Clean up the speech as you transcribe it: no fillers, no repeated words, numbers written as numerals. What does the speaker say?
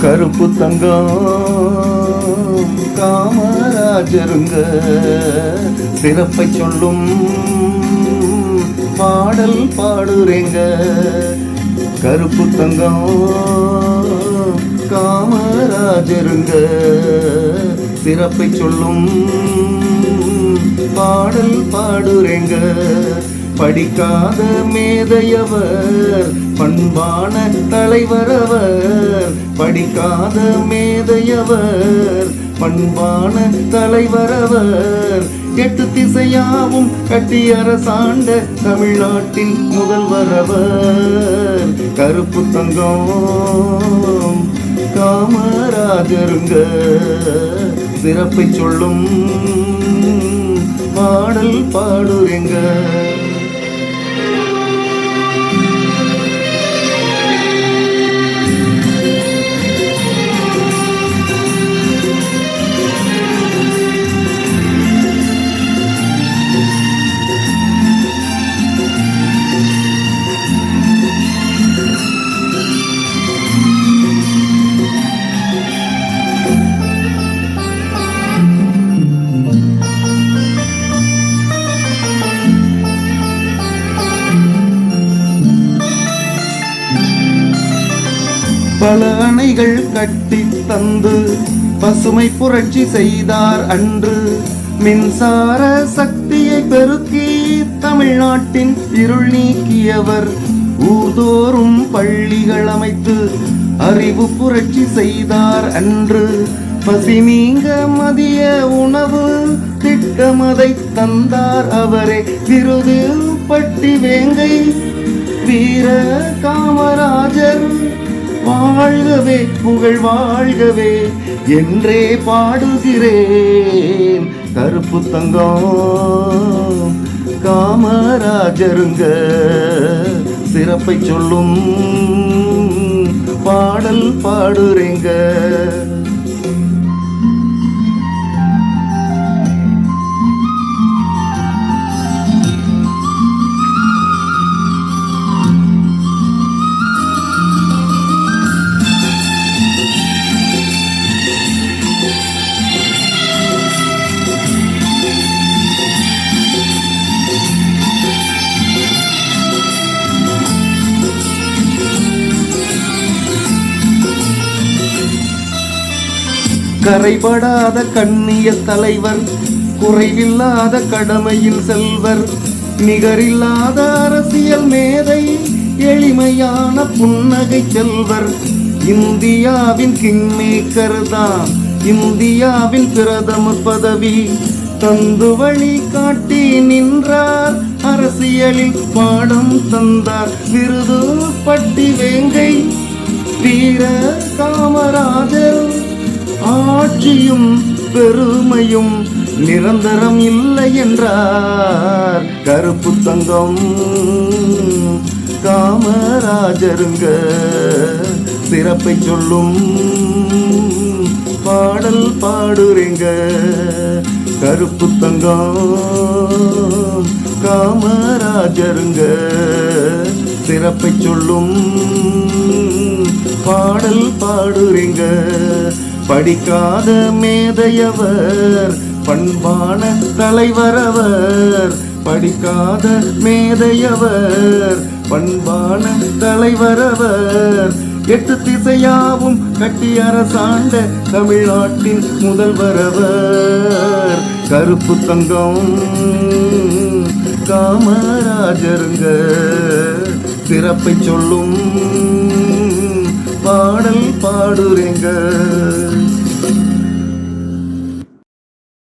கருப்பு தங்கம் காமராஜருங்க சிறப்பை சொல்லும் பாடல் பாடுறேங்க. கருப்பு தங்கம் காமராஜருங்க சிறப்பை சொல்லும் பாடல் பாடுறேங்க. படிக்காத மேதையவர் பண்பான தலைவரவர், படிக்காத மேதையவர் பண்பான தலைவரவர், எட்டு திசையாவும் கட்டி அரசாண்ட தமிழ்நாட்டின் முதல்வரவர். கருப்பு தங்கம் காமராஜருங்க சிறப்பை சொல்லும் பாடல் பாடுறேங்க. பல அணைகள் கட்டி தந்து பசுமை புரட்சி செய்தார் அன்று. மின்சார சக்தியை பெருக்கி தமிழ்நாட்டின் இருள் நீக்கியவர். ஊர்தோறும் பள்ளிகள் அமைத்து அறிவு புரட்சி செய்தார் அன்று. பசி நீங்க மதிய உணவு திட்டமதை தந்தார் அவரே. விருது பட்டி வேங்கை வீர காமராஜர் வாழ்கவே புகழ் வாழ்கவே என்றே பாடுகிறேன். கருப்பு தங்கம் காமராஜருங்க சிறப்பை சொல்லும் பாடல் பாடுறேங்க. கரைபடாத கண்ணிய தலைவர், குறைவில்லாத கடமையில் செல்வர், நிகரில்லாத அரசியல் மேதை, எளிமையான புன்னகை செல்வர். இந்தியாவின் கிங் மேக்கர் தான் இந்தியாவின் பிரதம பதவி. தந்து வழி காட்டி நின்றார், அரசியலில் பாடம் தந்தார். விருது பட்டி வேங்கை வீர காமராஜர் ஆட்சியும் பெருமையும் நிரந்தரம் இல்லை என்றார். கருப்பு தங்கம் காமராஜருங்க சிறப்பை சொல்லும் பாடல் பாடுறேங்க. கருப்பு தங்கம் காமராஜருங்க சிறப்பை சொல்லும் பாடல் பாடுறேங்க. படிக்காத மேதையவர் பண்பான தலைவரவர், படிக்காத மேதையவர் பண்பான தலைவரவர், எட்டு திசையாவும் கட்டி அரசாண்ட தமிழ்நாட்டின் முதல்வரவர். கருப்பு தங்கம் காமராஜருங்க சிறப்பை சொல்லும் பாடல் பாடுறேங்க.